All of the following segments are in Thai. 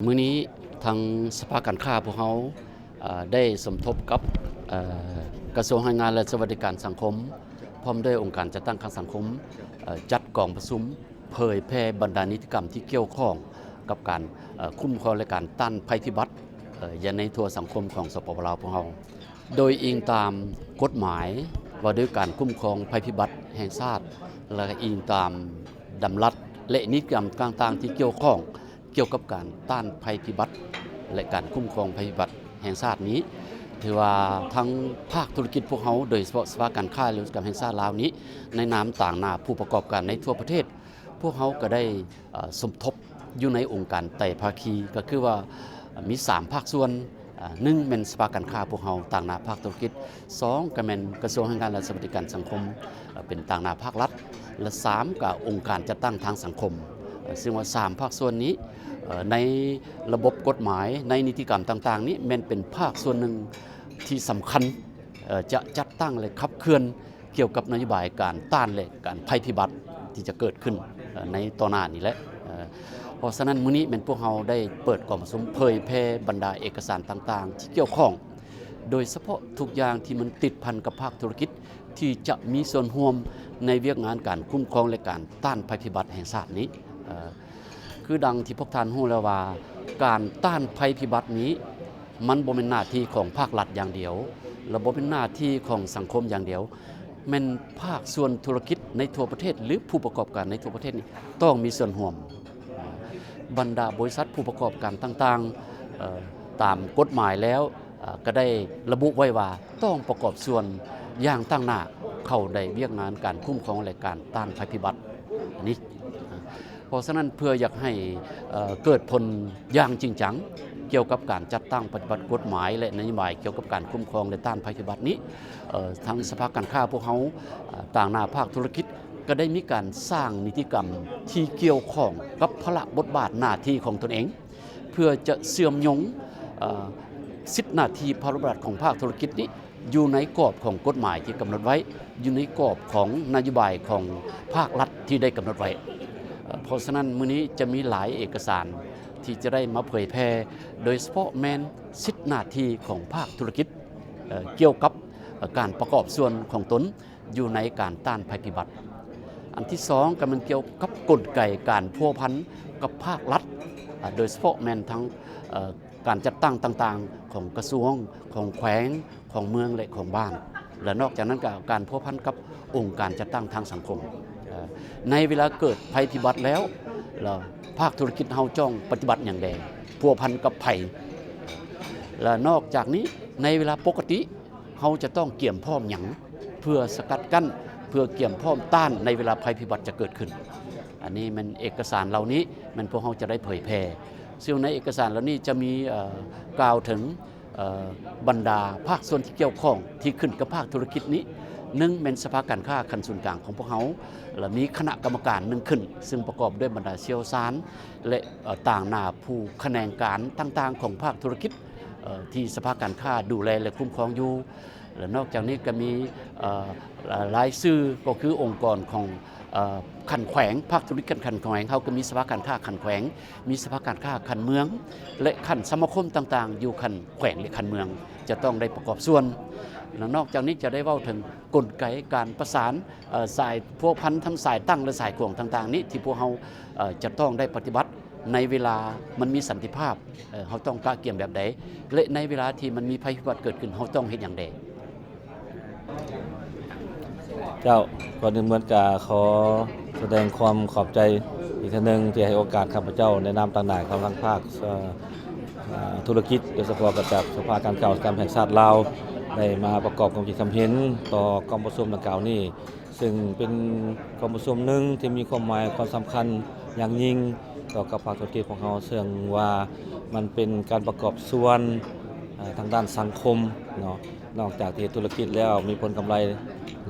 มื้อนี้ทางสภาการค้าพวกเขาได้สมทบกับกระทรวงแรงงานและสวัสดิการสังคมพร้อมด้วยองค์การจัดตั้งข้างสังคมจัดกองประชุมเผยแพร่บรรดานิติกรรมที่เกี่ยวข้องกับการคุ้มครองและการต้านภัยพิบัติอย่างในทั่วสังคมของสปปลาวพวกเราโดยอิงตามกฎหมายว่าด้วยการคุ้มครองภัยพิบัติแห่งชาติและอิงตามดำรัสและนิติกรรมต่างๆที่เกี่ยวข้องเกี่ยวกับการต้านภัยพิบัติและการคุ้มครองภัยพิบัติแห่งชาตินี้ถือว่าทั้งภาคธุรกิจพวกเขาโดยเฉพาะสภาการค้าและอุตสาหกรรมแห่งชาติลาวนี้ในนามต่างหน้าผู้ประกอบการในทั่วประเทศพวกเขาก็ได้สมทบอยู่ในองค์การไต่ภาคีก็คือว่ามี3ภาคส่วน1เป็นสภาการค้าพวกเขาต่างหน้าภาคธุรกิจ2ก็เป็นกระทรวงแรงงานและสวัสดิการสังคมเป็นต่างหน้าภาครัฐและ3ก็องค์การจัดตั้งทางสังคมซึ่งว่า3ภาคส่วนนี้ในระบบกฎหมายในนิติกรรมต่างๆนี้แม้นเป็นภาคส่วนหนึ่งที่สำคัญจะจัดตั้งและขับเคลื่อนเกี่ยวกับนโยบายการต้านและการภัยพิบัติที่จะเกิดขึ้นในต่อหน้านี้แหละเพราะฉะนั้นมื้อนี้แม่นพวกเราได้เปิดกล่องประชุมเผยแพร่บรรดาเอกสารต่างๆที่เกี่ยวข้องโดยเฉพาะทุกอย่างที่มันติดพันกับภาคธุรกิจที่จะมีส่วนร่วมในเวียกงานการคุ้มครองและการต้านภัยพิบัติแห่งชาตินี้คือดังที่พวกท่านรู้แล้วว่าการต้านภัยพิบัตินี้มันบ่เป็นหน้าที่ของภาครัฐอย่างเดียวและบ่เป็นหน้าที่ของสังคมอย่างเดียวแม่นภาคส่วนธุรกิจในทั่วประเทศหรือผู้ประกอบการในทั่วประเทศนี้ต้องมีส่วนร่วมบรรดาบริษัทผู้ประกอบการต่างๆตามกฎหมายแล้วก็ได้ระบุไว้ว่าต้องประกอบส่วนอย่างตั้งหน้าเข้าในเวียกงานการคุ้มครองและการต้านภัยพิบัตินี้เพราะฉะนั้นเพื่ออยากให้เกิดผลอย่างจริงจังเกี่ยวกับการจัดตั้งปฏิบัติกฎหมายและนโยบายเกี่ยวกับการคุ้มครองและต้านภัยพิบัตินี้ทางสภาการค้าพวกเขาต่างหน้าภาคธุรกิจก็ได้มีการสร้างนิติกรรมที่เกี่ยวข้องกับพระบทบาทหน้าที่ของตนเองเพื่อจะเสื่อมยงสิทธิหน้าที่พระบทบาทของภาคธุรกิจนี้อยู่ในกรอบของกฎหมายที่กำหนดไว้อยู่ในกรอบของนโยบายของภาครัฐที่ได้กำหนดไว้เพราะฉะนั้นมื้อนี้จะมีหลายเอกสารที่จะได้มาเผยแพร่โดยเฉพาะแมนสิทธิหน้าที่ของภาคธุรกิจเกี่ยวกับการประกอบส่วนของตนอยู่ในการต้านภัยพิบัติอันที่2ก็มันเกี่ยวกับกลไกการพัวพันกับภาครัฐโดยเฉพาะแมนทั้งการจัดตั้งต่างๆของกระทรวงของแขวงของเมืองและของบ้านและนอกจากนั้นก็การพัวพันกับองค์การจัดตั้งทางสังคมในเวลาเกิดภัยพิบัติแล้วภาคธุรกิจเฮาจ้องปฏิบัติอย่างใดพัวพันกับภัยและนอกจากนี้ในเวลาปกติเฮาจะต้องเกี่ยมพร้อมหยังเพื่อสกัดกั้นเพื่อเกี่ยมพร้อมต้านในเวลาภัยพิบัติจะเกิดขึ้นอันนี้มันเอกสารเหล่านี้มันพวกเฮาจะได้เผยแพร่ซึ่งในเอกสารเหล่านี้จะมีกล่าวถึงบรรดาภาคส่วนที่เกี่ยวข้องที่ขึ้นกับภาคธุรกิจนี้1เป็นสภาการค้าขั้นศูนย์กลางของพวกเขาและมีคณะกรรมการ1ขึ้นซึ่งประกอบด้วยบรรดาเชี่ยวชาญและต่างหน้าผู้แขนงการต่างๆของภาคธุรกิจที่สภาการค้าดูแลและคุ้มครองอยู่และนอกจากนี้ก็มีรายชื่อก็คือองค์กรของขันแขวงภาคธุรกิจขันแขวงเขาก็มีสภาการค้าขันแขวงมีสภาการค้าขันเมืองและขันสมาคมต่างๆอยู่ขันแขวงและขันเมืองจะต้องได้ประกอบส่วนและนอกจากนี้จะได้เว้าถึงกลไกการประสานสายพวกพันทั้งสายตั้งและสายขวงต่างๆนี้ที่พวกเราจะต้องได้ปฏิบัติในเวลามันมีสันติภาพเขาต้องกะเกี่ยมแบบใดและในเวลาที่มันมีภัยพิบัติเกิดขึ้นเขาต้องเฮ็ดอย่างใดเจ้าก่อนอื่นเหมือนกับขอแสดงความขอบใจอีกครั้งหนึ่งที่ให้โอกาสข้าพเจ้าในนามต่างหน้าของทั้งภาคธุรกิจโดยเฉพาะกับจากสภาการค้าอุตสาหกรรมแห่งชาติลาวได้มาประกอบความคิดความเห็นต่อกองประชุมดังกล่าวนี้ซึ่งเป็นกองประชุมหนึ่งที่มีความหมายความสำคัญอย่างยิ่งต่อกับภาคธุรกิจของเราซึ่งว่ามันเป็นการประกอบส่วนทางด้านสังคมเนาะนอกจากที่ธุรกิจแล้วมีผลกำไร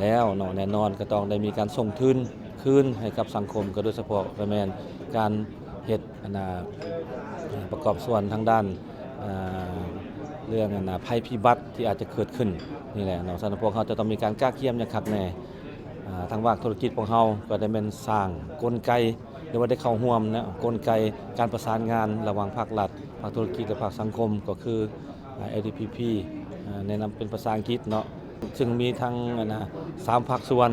แล้วเนาะแน่นอนก็ต้องได้มีการส่งทุนคืนให้กับสังคมก็โดยเฉพาะแม่นการเฮ็ดประกอบส่วนทางด้านเรื่องภัยพิบัติที่อาจจะเกิดขึ้นนี่แหละเนาะสำหรับพวกเขาจะต้องมีการกล้าเกี่ยมอย่างคักแน่ทางภาคธุรกิจของเราก็ได้เป็นสร้างกลไก หรือว่าได้เข้าร่วมนะกลไกการประสานงานระหว่างภาครัฐภาคธุรกิจและภาคสังคมก็คือ LDPP แนะนำเป็นภาษาอังกฤษเนาะซึ่งมีทั้ง3ภาคส่วน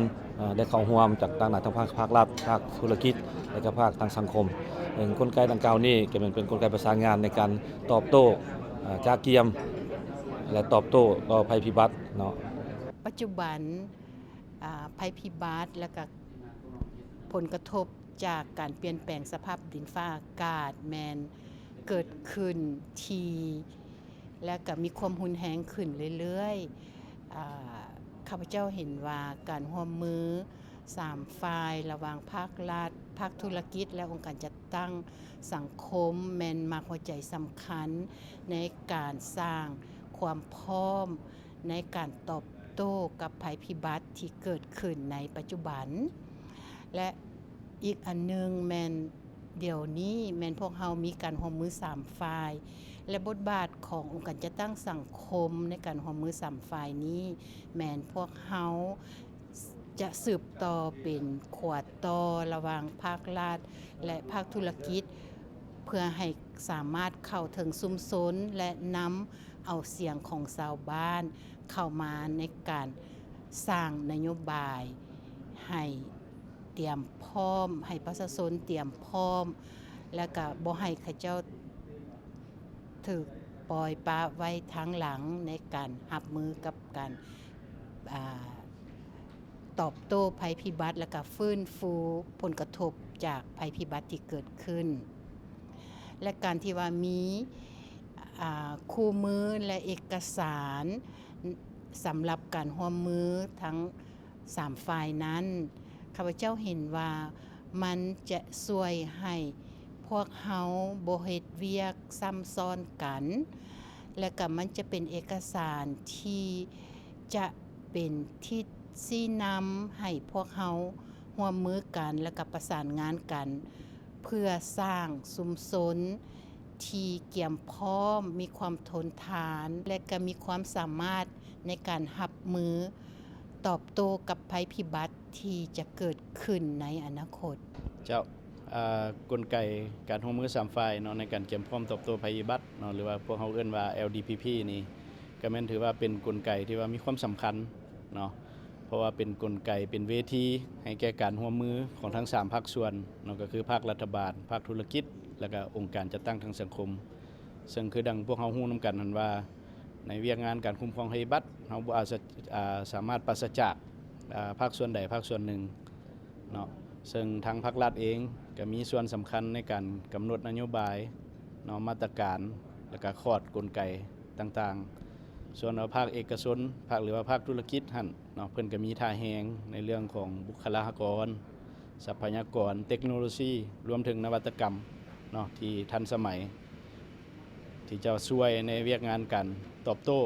ได้เข้าร่วมจากต่างๆทั้งภาครัฐภาคธุรกิจและก็ภาคทางสังคมกลไกดังกล่าวนี้ก็เป็นกลไกประสานงานในการตอบโต้จากเกียมและตอบโต้ต่อภัยพิบัติเนาะ ปัจจุบันภัยพิบัติและก็ผลกระทบจากการเปลี่ยนแปลงสภาพดินฟ้าอากาศแมนเกิดขึ้นทีและก็มีความรุนแรงขึ้นเรื่อยๆข้าพเจ้าเห็นว่าการร่วมมือ3ฝ่ายระหว่างภาครัฐภาคธุรกิจและองค์การจัดตั้งสังคมแม่นมาหัวใจสำคัญในการสร้างความพร้อมในการตอบโต้กับภัยพิบัติที่เกิดขึ้นในปัจจุบันและอีกอันนึงแม่นเดี๋ยวนี้แม่นพวกเฮามีการร่วมมือ3ฝ่ายและบทบาทขององค์การจัดตั้งสังคมในการร่วมมือ3ฝ่ายนี้แม่นพวกเฮาจะสืบต่อเป็นขวดต่อระหว่างภาครัฐและภาคธุรกิจเพื่อให้สามารถเข้าถึงชุมชนและนำเอาเสียงของชาวบ้านเข้ามาในการสร้างนโยบายให้เตรียมพร้อมให้ประชาชนเตรียมพร้อมแล้วก็บ่ให้เขาเจ้าถูกปล่อยปละไว้ทางหลังในการรับมือกับการตอบโต้ภัยพิบัติและก็ฟื้นฟูผลกระทบจากภัยพิบัติที่เกิดขึ้นและการที่ว่ามีคู่มือและเอกสารสำหรับการร่วมมือทั้ง3ฝ่ายนั้นข้าพเจ้าเห็นว่ามันจะช่วยให้พวกเฮาบ่เฮ็ดเวียกซ้ำซ้อนกันและก็มันจะเป็นเอกสารที่จะเป็นที่ชี้นำให้พวกเฮาร่วมมือกันและก็ประสานงานกันเพื่อสร้างชุมชนที่เกี่ยมพร้อมมีความทนทานและก็มีความสามารถในการรับมือตอบโต้กับภัยพิบัติที่จะเกิดขึ้นในอนาคตเจ้ากลไกการร่วมมือ3ฝ่ายเนาะในการเตรียมพร้อมตอบโต้ภัยพิบัติเนาะหรือว่าพวกเขาเอิ้นว่า LDPP นี่ก็แม่นถือว่าเป็นกลไกที่ว่ามีความสำคัญเนาะเพราะว่าเป็นกลไกเป็นเวทีให้แก่การร่วมมือของทั้ง3ภาคส่วนเนาะก็คือภาครัฐบาลภาคธุรกิจแล้วก็องค์การจัดตั้งทางสังคมซึ่งคือดังพวกเราฮู้นำกันนั่นว่าในเวียกงานการคุ้มครองภัยพิบัติเฮาบ่อาจจะสามารถปราศจากภาคส่วนใดภาคส่วนหนึ่งเนาะซึ่งทางภาครัฐเองก็มีส่วนสำคัญในการกำหนดนโยบายเนาะมาตรการและก็คอร์ดกลไกต่างๆส่วนภาคเอกชนภาคหรือว่าภาคธุรกิจหั่นเนาะเพิ่นก็มีท่าแฮงในเรื่องของบุคลากรทรัพยากรเทคโนโลยีรวมถึงนวัตกรรมเนาะที่ทันสมัยที่จะช่วยในเวียกงานการตอบโต้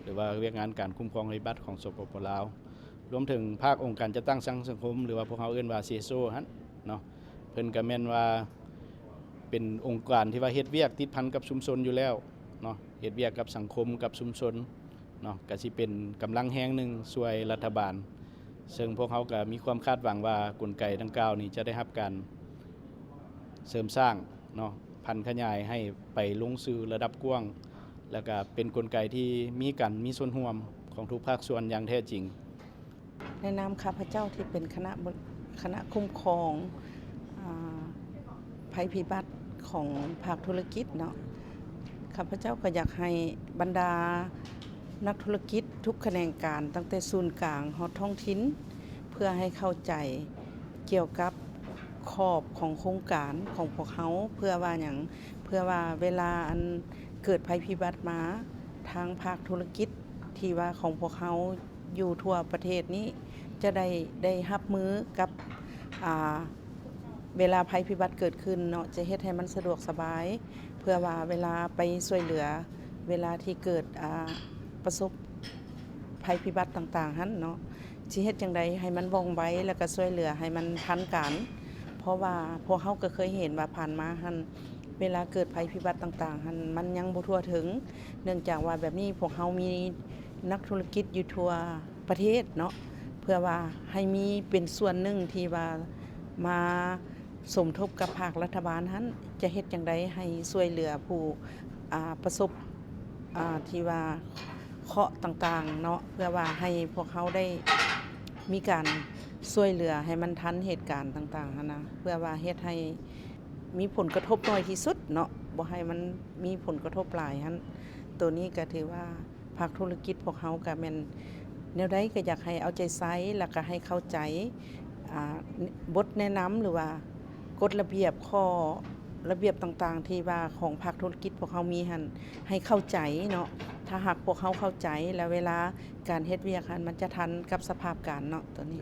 หรือว่าเวียกงานการคุ้มครองภัยพิบัติของสปป.ลาวรวมถึงภาคองค์การจัดตั้งสังคมหรือว่าพวกเขาเอิ้นว่า CSO หั่นเนาะเพิ่นก็แม่นว่าเป็นองค์การที่ว่าเฮ็ดเวียกติดพันกับชุมชนอยู่แล้วเนาะเฮ็ดเวียกกับสังคมกับชุมชนเนาะก็สิเป็นกำลังแรงหนึงช่วยรัฐบาลซึ่งพวกเขาก็มีความคาดหวังว่ากลไกดังกล่าวนี้จะได้รับการเสริมสร้างเนาะพันขยายให้ไปลงสู่ระดับกว้างแล้วก็เป็นกลไกที่มีส่วนร่วมของทุกภาคส่วนอย่างแท้จริงในนามข้าพเจ้าที่เป็นคณะคุ้มครองภัยพิบัติของภาคธุรกิจเนาะข้าพเจ้าก็อยากให้บรรดานักธุรกิจทุกแขนงการตั้งแต่ศูนย์กลางฮอดท้องถิ่นเพื่อให้เข้าใจเกี่ยวกับขอบของโครงการของพวกเขาเพื่อว่าเวลาอันเกิดภัยพิบัติมาทางภาคธุรกิจที่ว่าของพวกเขาอยู่ทั่วประเทศนี้จะได้รับมือกับเวลาภัยพิบัติเกิดขึ้นเนาะจะเฮ็ดให้มันสะดวกสบายเพื่อว่าเวลาไปช่วยเหลือเวลาที่เกิดประสบภัยพิบัติต่างๆหั่นเนาะสิเฮ็ดจังได๋ให้มันว่องไวแล้วก็ช่วยเหลือให้มันทันการเพราะว่าพวกเฮาก็เคยเห็นว่าผ่านมาหั่นเวลาเกิดภัยพิบัติต่างๆหั่นมันยังบ่ทั่วถึงเนื่องจากว่าแบบนี้พวกเฮามีนักธุรกิจอยู่ทั่วประเทศเนาะเพื่อว่าให้มีเป็นส่วนหนึ่งที่ว่ามา สมทบกับภาครัฐบาลนั้นจะเฮ็ดจังไดให้ช่วยเหลือผู้ประสบที่ว่าเคราะห์ต่างๆเนาะเพื่อว่าให้พวกเขาได้มีการช่วยเหลือให้มันทันเหตุการณ์ต่างๆหั้นนะเพื่อว่าเฮ็ดให้มีผลกระทบน้อยที่สุดเนาะบ่ให้มันมีผลกระทบหลายหั้นตัวนี้ก็ถือว่าภาคธุรกิจพวกเขาก็แม่นแนวใดก็อยากให้เอาใจใส่แล้วก็ให้เข้าใจบทแนะนำหรือว่ากฎระเบียบข้อระเบียบต่างๆที่ว่าของภาคธุรกิจพวกเขามีหันให้เข้าใจเนาะถ้าหากพวกเขาเข้าใจแล้วเวลาการเฮ็ดเวียกหันมันจะทันกับสภาพการเนาะตัวนี้